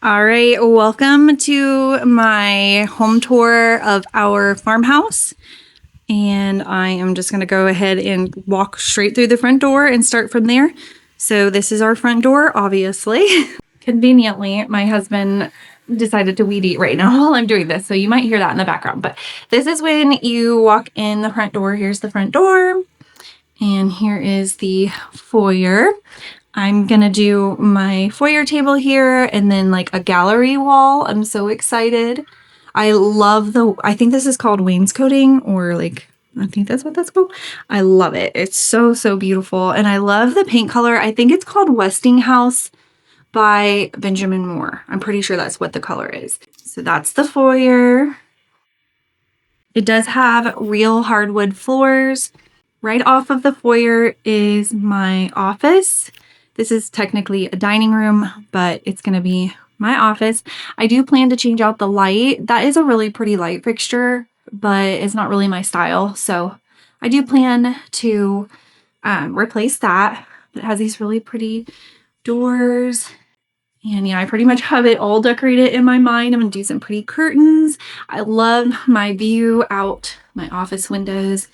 All right, welcome to my home tour of our farmhouse. And I am just going to go ahead and walk straight through the front door and start from there. So this is our front door, obviously. Conveniently, my husband decided to weed eat right now while I'm doing this, so you might hear that in the background. But this is when you walk in the front door. Here's the front door, and here is the foyer. I'm gonna do my foyer table here and then like a gallery wall. I'm so excited. I think this is called wainscoting, or like, I think that's what that's called. I love it. It's so, so beautiful. And I love the paint color. I think it's called Westinghouse by Benjamin Moore. I'm pretty sure that's what the color is. So that's the foyer. It does have real hardwood floors. Right off of the foyer is my office. This is technically a dining room, but it's going to be my office. I do plan to change out the light. That is a really pretty light fixture, but it's not really my style. So I do plan to replace that. It has these really pretty doors. And yeah, I pretty much have it all decorated in my mind. I'm going to do some pretty curtains. I love my view out my office windows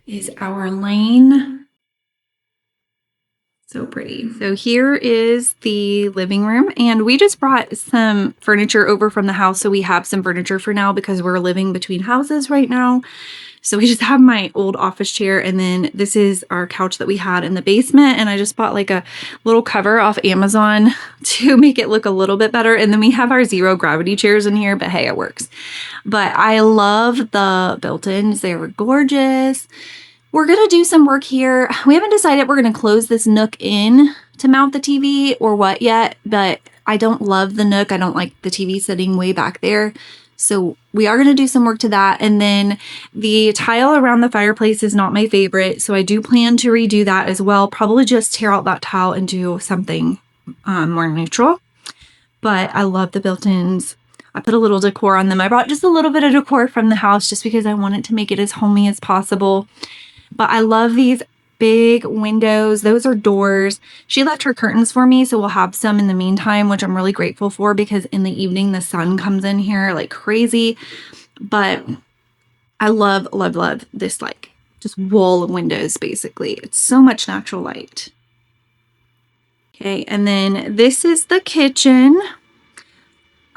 is our lane. So pretty. So here is the living room, and we just brought some furniture over from the house. So we have some furniture for now because we're living between houses right now. So we just have my old office chair, and then this is our couch that we had in the basement. And I just bought like a little cover off Amazon to make it look a little bit better. And then we have our zero gravity chairs in here, but hey, it works. But I love the built-ins. They were gorgeous. We're going to do some work here. We haven't decided we're going to close this nook in to mount the TV or what yet, but I don't love the nook. I don't like the TV sitting way back there. So we are going to do some work to that. And then the tile around the fireplace is not my favorite. So I do plan to redo that as well. Probably just tear out that tile and do something more neutral. But I love the built-ins. I put a little decor on them. I brought just a little bit of decor from the house just because I wanted to make it as homey as possible. But I love these big windows. Those are doors. She left her curtains for me, so we'll have some in the meantime, which I'm really grateful for because in the evening the sun comes in here like crazy. But I love, love, love this like just wall of windows basically. It's so much natural light. Okay, and then this is the kitchen.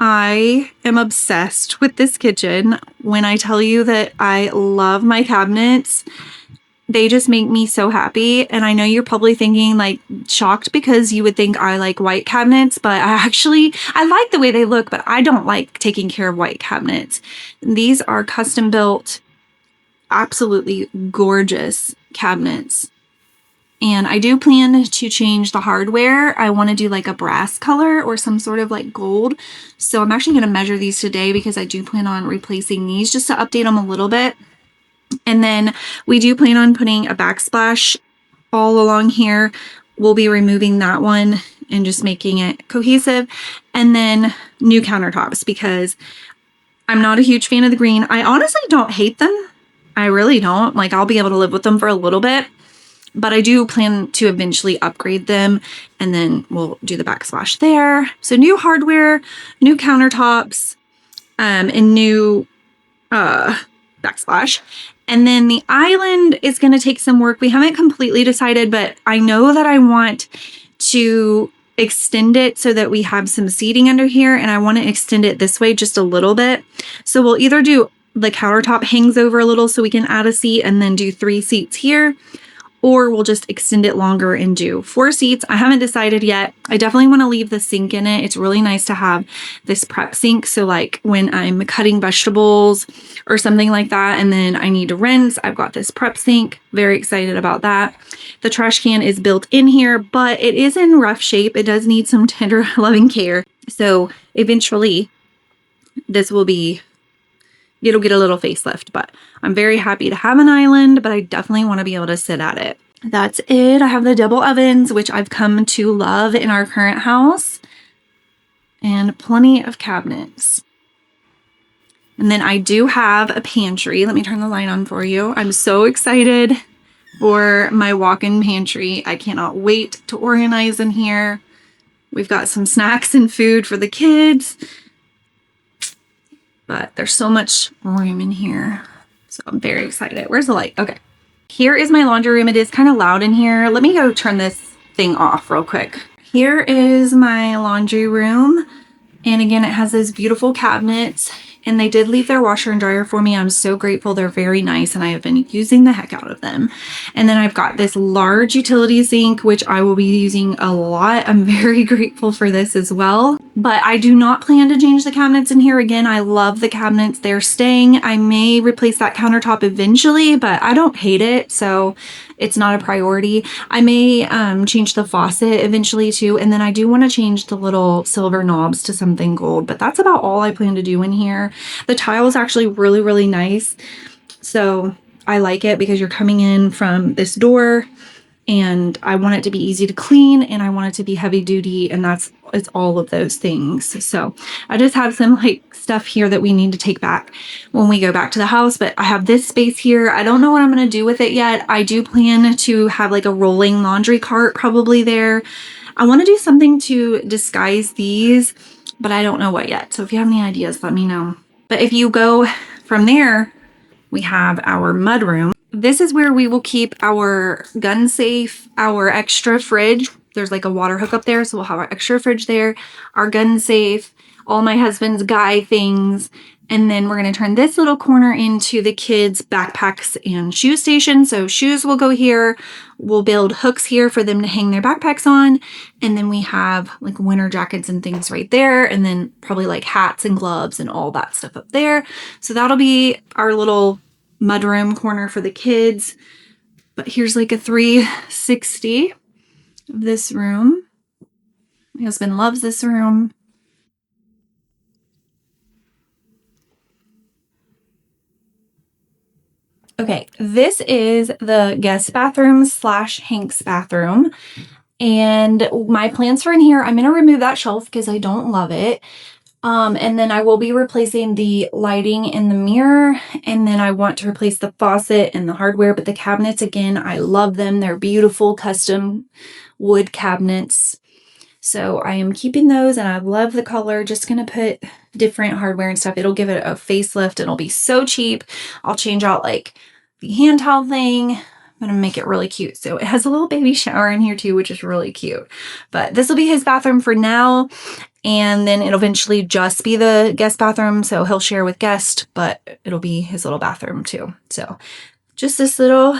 I am obsessed with this kitchen. When I tell you that I love my cabinets, they just make me so happy. And I know you're probably thinking like shocked because you would think I like white cabinets, but I like the way they look, but I don't like taking care of white cabinets. These are custom built, absolutely gorgeous cabinets. And I do plan to change the hardware. I want to do like a brass color or some sort of like gold. So I'm actually going to measure these today because I do plan on replacing these just to update them a little bit. And then we do plan on putting a backsplash all along here. We'll be removing that one and just making it cohesive. And then new countertops because I'm not a huge fan of the green. I honestly don't hate them. I really don't. Like I'll be able to live with them for a little bit. But I do plan to eventually upgrade them, and then we'll do the backsplash there. So new hardware, new countertops, and new backsplash. And then the island is going to take some work. We haven't completely decided, but I know that I want to extend it so that we have some seating under here, and I want to extend it this way just a little bit. So we'll either do the countertop hangs over a little so we can add a seat and then do 3 seats here, or we'll just extend it longer and do 4 seats. I haven't decided yet. I definitely want to leave the sink in it. It's really nice to have this prep sink. So like when I'm cutting vegetables or something like that, and then I need to rinse, I've got this prep sink. Very excited about that. The trash can is built in here, but it is in rough shape. It does need some tender, loving care. So eventually it'll get a little facelift, but I'm very happy to have an island, but I definitely want to be able to sit at it. That's it. I have the double ovens, which I've come to love in our current house, and plenty of cabinets. And then I do have a pantry. Let me turn the light on for you. I'm so excited for my walk-in pantry. I cannot wait to organize in here. We've got some snacks and food for the kids. But there's so much room in here. So I'm very excited. Where's the light? Okay. Here is my laundry room. It is kind of loud in here. Let me go turn this thing off real quick. Here is my laundry room. And again, it has those beautiful cabinets, and they did leave their washer and dryer for me. I'm so grateful. They're very nice, and I have been using the heck out of them. And then I've got this large utility sink, which I will be using a lot. I'm very grateful for this as well. But I do not plan to change the cabinets in here. Again, I love the cabinets. They're staying. I may replace that countertop eventually, but I don't hate it, so it's not a priority. I may change the faucet eventually too, and then I do want to change the little silver knobs to something gold, but that's about all I plan to do in here. The tile is actually really, really nice, so I like it because you're coming in from this door, and I want it to be easy to clean, and I want it to be heavy duty, and it's all of those things. So I just have some like stuff here that we need to take back when we go back to the house, but I have this space here. I don't know what I'm going to do with it yet. I do plan to have like a rolling laundry cart probably there. I want to do something to disguise these, but I don't know what yet. So if you have any ideas, let me know. But if you go from there, we have our mudroom. This is where we will keep our gun safe, our extra fridge. There's like a water hook up there, so we'll have our extra fridge there, our gun safe, all my husband's guy things, and then we're going to turn this little corner into the kids' backpacks and shoe station. So shoes will go here. We'll build hooks here for them to hang their backpacks on, and then we have like winter jackets and things right there, and then probably like hats and gloves and all that stuff up there. So that'll be our little mudroom corner for the kids. But here's like a 360 of this room. My husband loves this room. Okay, this is the guest bathroom / Hank's bathroom. And my plans for in here, I'm going to remove that shelf because I don't love it. And then I will be replacing the lighting in the mirror, and then I want to replace the faucet and the hardware, but the cabinets, again, I love them. They're beautiful custom wood cabinets. So I am keeping those, and I love the color. Just going to put different hardware and stuff. It'll give it a facelift. It'll be so cheap. I'll change out like the hand towel thing. I'm going to make it really cute. So it has a little baby shower in here too, which is really cute. But this will be his bathroom for now. And then it'll eventually just be the guest bathroom. So he'll share with guests, but it'll be his little bathroom too. So just this little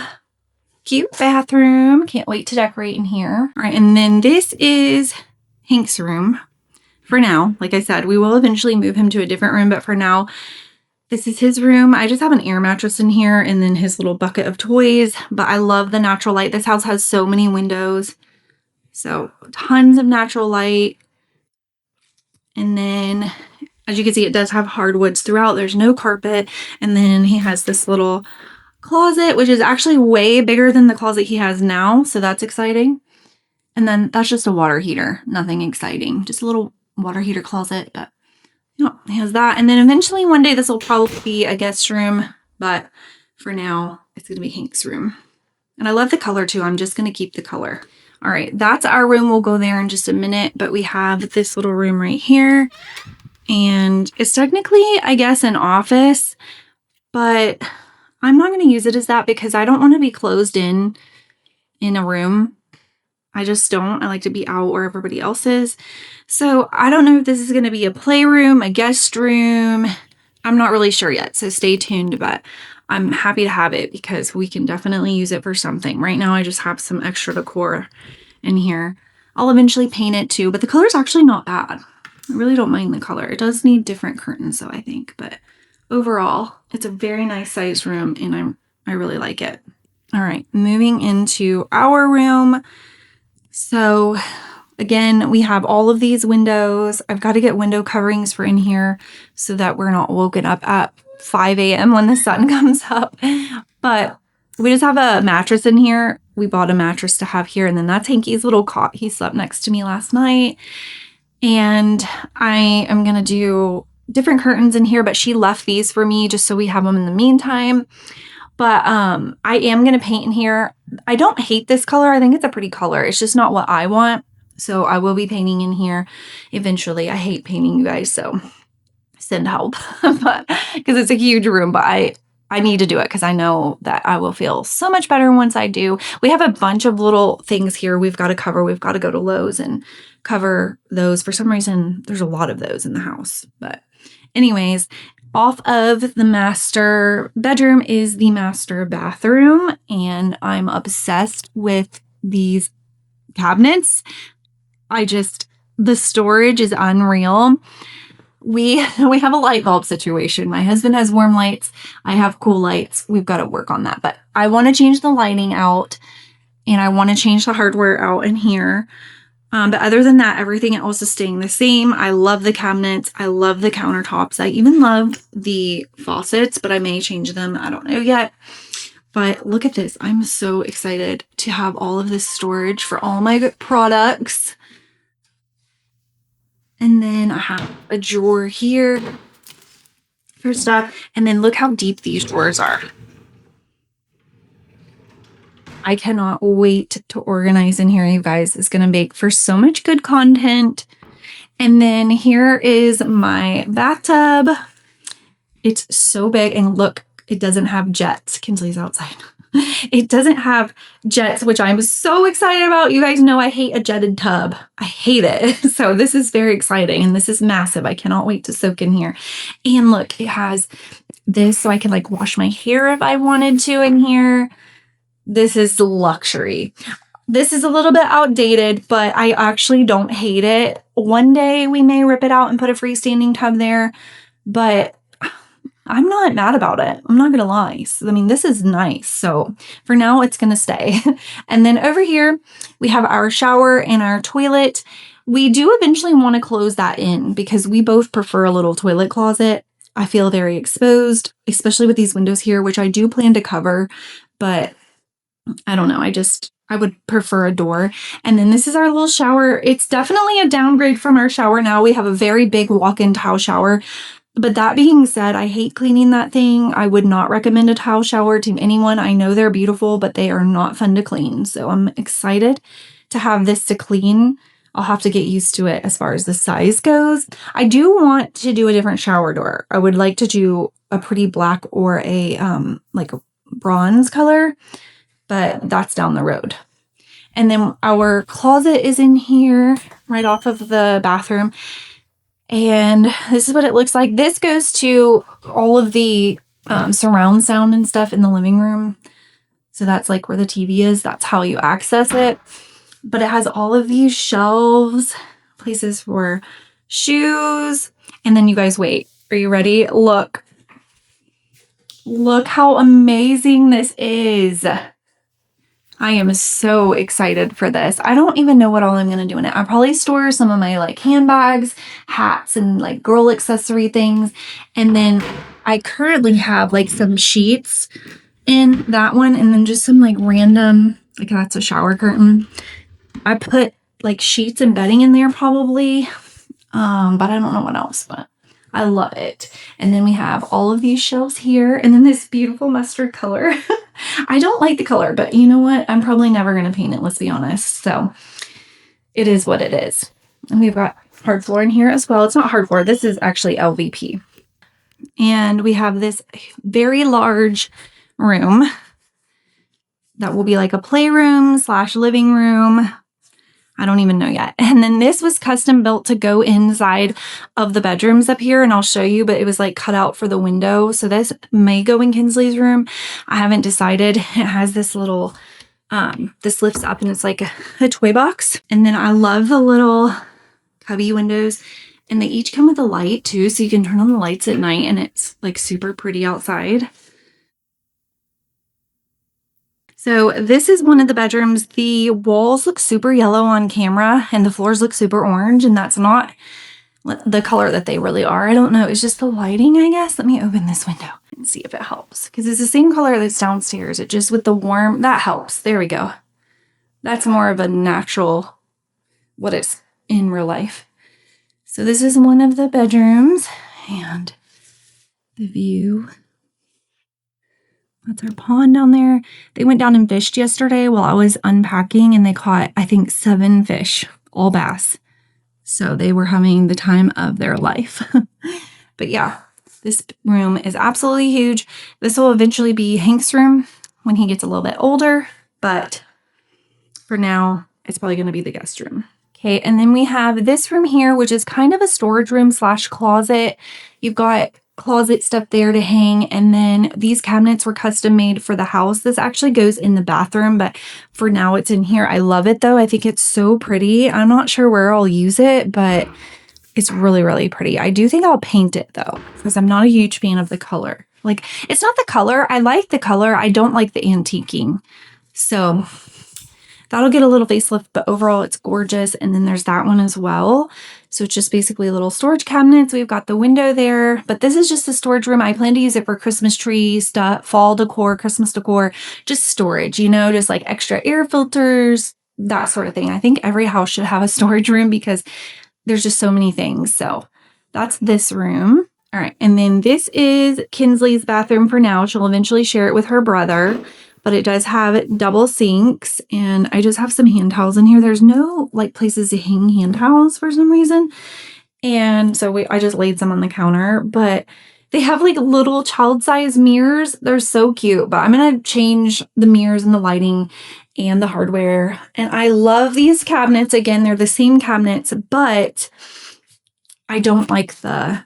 cute bathroom. Can't wait to decorate in here. All right. And then this is Hank's room for now. Like I said, we will eventually move him to a different room, but for now, this is his room. I just have an air mattress in here and then his little bucket of toys, but I love the natural light. This house has so many windows. So tons of natural light. And then, as you can see, it does have hardwoods throughout. There's no carpet. And then he has this little closet, which is actually way bigger than the closet he has now. So that's exciting. And then that's just a water heater. Nothing exciting. Just a little water heater closet. But, you know, he has that. And then eventually one day this will probably be a guest room. But for now, it's going to be Hank's room. And I love the color too. I'm just going to keep the color. All right, that's our room. We'll go there in just a minute, but we have this little room right here, and it's technically, I guess, an office, but I'm not going to use it as that because I don't want to be closed in a room. I just don't. I like to be out where everybody else is. So I don't know if this is going to be a playroom, a guest room. I'm not really sure yet, so stay tuned, but I'm happy to have it because we can definitely use it for something. Right now, I just have some extra decor in here. I'll eventually paint it too, but the color's actually not bad. I really don't mind the color. It does need different curtains though, I think, but overall, it's a very nice sized room and I really like it. All right, moving into our room. So again, we have all of these windows. I've got to get window coverings for in here so that we're not woken up at 5 a.m. when the sun comes up. But we just have a mattress in here. We bought a mattress to have here, and then that's Hanky's little cot. He slept next to me last night. And I am going to do different curtains in here, but she left these for me just so we have them in the meantime. But I am going to paint in here. I don't hate this color. I think it's a pretty color. It's just not what I want. So I will be painting in here eventually. I hate painting, you guys, so send help. But because it's a huge room, but I need to do it because I know that I will feel so much better once I do. We have a bunch of little things here we've got to cover. We've got to go to Lowe's and cover those. For some reason, there's a lot of those in the house. But anyways, off of the master bedroom is the master bathroom, and I'm obsessed with these cabinets. The storage is unreal. We have a light bulb situation. My husband has warm lights. I have cool lights. We've got to work on that. But I want to change the lighting out, and I want to change the hardware out in here. But other than that, everything else is staying the same. I love the cabinets. I love the countertops. I even love the faucets, but I may change them. I don't know yet. But look at this. I'm so excited to have all of this storage for all my products. And then I have a drawer here for stuff. And then look how deep these drawers are. I cannot wait to organize in here, you guys. It's going to make for so much good content. And then here is my bathtub. It's so big. And look, it doesn't have jets. Kinsley's outside. It doesn't have jets, which I'm so excited about. You guys know I hate a jetted tub. I hate it. So this is very exciting. And this is massive. I cannot wait to soak in here. And look, it has this so I can like wash my hair if I wanted to in here. This is luxury. This is a little bit outdated, but I actually don't hate it. One day we may rip it out and put a freestanding tub there, but I'm not mad about it. I'm not going to lie. So, I mean, this is nice. So for now, it's going to stay. And then over here, we have our shower and our toilet. We do eventually want to close that in because we both prefer a little toilet closet. I feel very exposed, especially with these windows here, which I do plan to cover, but I don't know. I would prefer a door. And then this is our little shower. It's definitely a downgrade from our shower now. We have a very big walk-in tile shower. But that being said, I hate cleaning that thing. I would not recommend a tile shower to anyone. I know they're beautiful, but they are not fun to clean. So I'm excited to have this to clean. I'll have to get used to it as far as the size goes. I do want to do a different shower door. I would like to do a pretty black or a like a bronze color, but that's down the road. And then our closet is in here right off of the bathroom. And this is what it looks like. This goes to all of the surround sound and stuff in the living room. So that's like where the TV is. That's how you access it. But it has all of these shelves, places for shoes. And then you guys wait. Are you ready? Look. Look how amazing this is. I am so excited for this. I don't even know what all I'm going to do in it. I'll probably store some of my like handbags, hats, and like girl accessory things. And then I currently have like some sheets in that one. And then just some like random, like that's a shower curtain. I put like sheets and bedding in there probably. But I don't know what else, but I love it. And then we have all of these shelves here. And then this beautiful mustard color. I don't like the color, but you know what? I'm probably never going to paint it, let's be honest. So it is what it is. And we've got hard floor in here as well. It's not hard floor. This is actually LVP. And we have this very large room that will be like a playroom / living room. I don't even know yet. And then this was custom built to go inside of the bedrooms up here. And I'll show you, but it was like cut out for the window. So this may go in Kinsley's room. I haven't decided. It has this little, this lifts up and it's like a toy box. And then I love the little cubby windows. And they each come with a light too. So you can turn on the lights at night and it's like super pretty outside. So this is one of the bedrooms. The walls look super yellow on camera and the floors look super orange, and that's not the color that they really are. I don't know. It's just the lighting, I guess. Let me open this window and see if it helps, because it's the same color that's downstairs. It just with the warm, that helps. There we go. That's more of a natural, what it's in real life. So this is one of the bedrooms and the view. That's our pond down there. They went down and fished yesterday while I was unpacking, and they caught, I think, 7 fish all bass. So they were having the time of their life. But yeah, this room is absolutely huge. This will eventually be Hank's room when he gets a little bit older, but for now, it's probably going to be the guest room. Okay, and then we have this room here, which is kind of a storage room / closet. You've got closet stuff there to hang, and then these cabinets were custom made for the house. This actually goes in the bathroom, but for now it's in here. I love it though. I think it's so pretty. I'm not sure where I'll use it, but it's really, really pretty. I do think I'll paint it though, because I'm not a huge fan of the color. Like, it's not the color. I like the color. I don't like the antiquing. So that'll get a little facelift, but overall it's gorgeous. And then there's that one as well. So it's just basically little storage cabinets. We've got the window there, but this is just a storage room. I plan to use it for Christmas tree stuff, fall decor, Christmas decor, just storage, you know, just like extra air filters, that sort of thing. I think every house should have a storage room because there's just so many things. So that's this room. All right. And then this is Kinsley's bathroom for now. She'll eventually share it with her brother, but it does have double sinks, and I just have some hand towels in here. There's no like places to hang hand towels for some reason. And so I just laid some on the counter, but they have like little child-sized mirrors. They're so cute, but I'm going to change the mirrors and the lighting and the hardware. And I love these cabinets. Again, they're the same cabinets, but I don't like that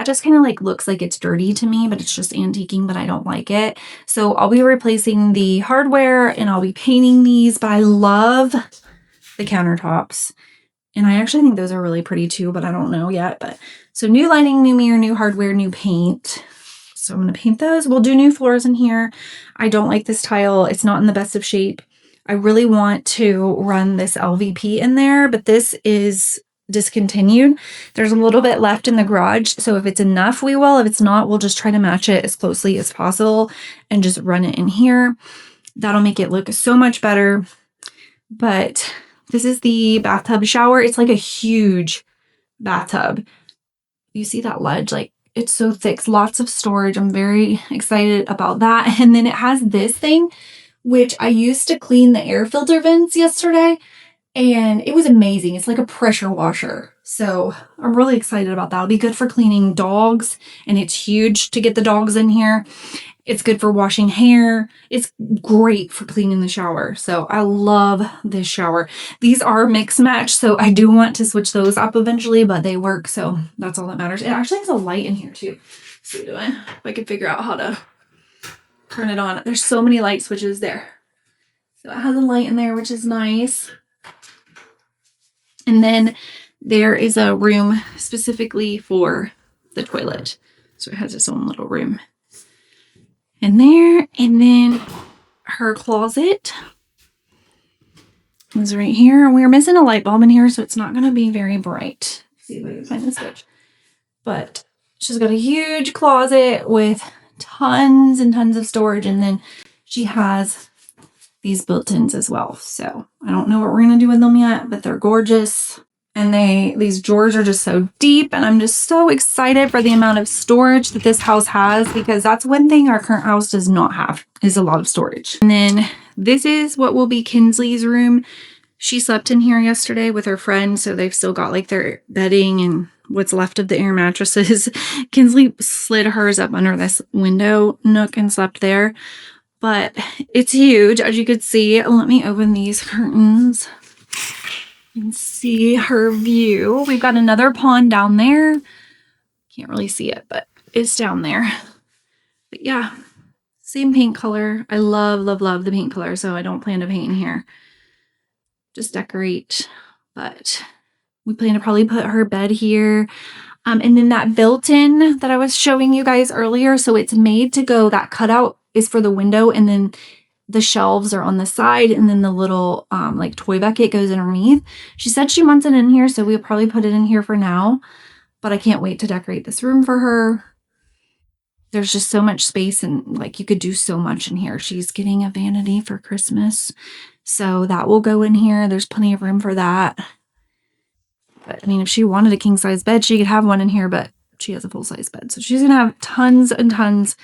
just kind of like looks like it's dirty to me, but it's just antiquing, but I don't like it. So I'll be replacing the hardware and I'll be painting these, but I love the countertops. And I actually think those are really pretty too, but I don't know yet. But so new lighting, new mirror, new hardware, new paint. So I'm going to paint those. We'll do new floors in here. I don't like this tile. It's not in the best of shape. I really want to run this LVP in there, but this is discontinued. There's a little bit left in the garage. So if it's enough, we will. If it's not, we'll just try to match it as closely as possible and just run it in here. That'll make it look so much better. But this is the bathtub shower. It's like a huge bathtub. You see that ledge? Like, it's so thick. Lots of storage. I'm very excited about that. And then it has this thing, which I used to clean the air filter vents yesterday, and it was amazing. It's like a pressure washer. So I'm really excited about that. It'll be good for cleaning dogs, and it's huge to get the dogs in here. It's good for washing hair. It's great for cleaning the shower. So I love this shower. These are mix match, so I do want to switch those up eventually, but they work, so that's all that matters. It actually has a light in here too. So if I can figure out how to turn it on. There's so many light switches there. So it has a light in there, which is nice. And then there is a room specifically for the toilet. So it has its own little room in there. And then her closet is right here. We're missing a light bulb in here, so it's not going to be very bright. Let's see if I can find the switch. But she's got a huge closet with tons and tons of storage. And then she has these built-ins as well. So I don't know what we're going to do with them yet, but they're gorgeous. And these drawers are just so deep, and I'm just so excited for the amount of storage that this house has, because that's one thing our current house does not have, is a lot of storage. And then this is what will be Kinsley's room. She slept in here yesterday with her friend, so they've still got like their bedding and what's left of the air mattresses. Kinsley slid hers up under this window nook and slept there. But it's huge, as you could see. Let me open these curtains and see her view. We've got another pond down there. Can't really see it, but it's down there. But yeah, same paint color. I love, love, love the paint color, so I don't plan to paint in here. Just decorate. But we plan to probably put her bed here. And then that built-in that I was showing you guys earlier, so it's made to go, that cutout is for the window, and then the shelves are on the side, and then the little like toy bucket goes underneath. She said she wants it in here, so we'll probably put it in here for now, but I can't wait to decorate this room for her. There's just so much space, and like you could do so much in here. She's getting a vanity for Christmas, so that will go in here. There's plenty of room for that. But I mean, if she wanted a king size bed, she could have one in here, but she has a full size bed, so she's gonna have tons and tons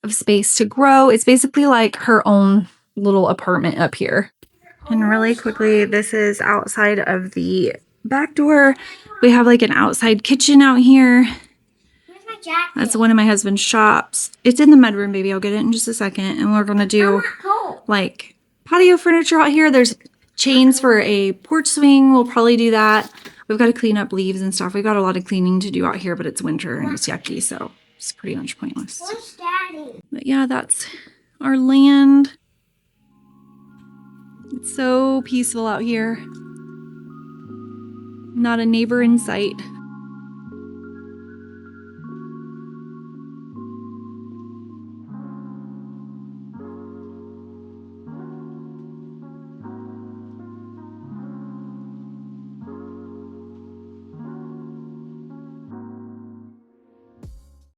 of space to grow. It's basically like her own little apartment up here. And really quickly, this is outside of the back door. We have like an outside kitchen out here. Where's my jacket? That's one of my husband's shops. It's in the mudroom, baby. I'll get it in just a second. And we're gonna do like patio furniture out here. There's chains for a porch swing. We'll probably do that. We've got to clean up leaves and stuff. We've got a lot of cleaning to do out here, but it's winter and it's yucky, so it's pretty much pointless. Where's Daddy? But yeah, that's our land. It's so peaceful out here. Not a neighbor in sight.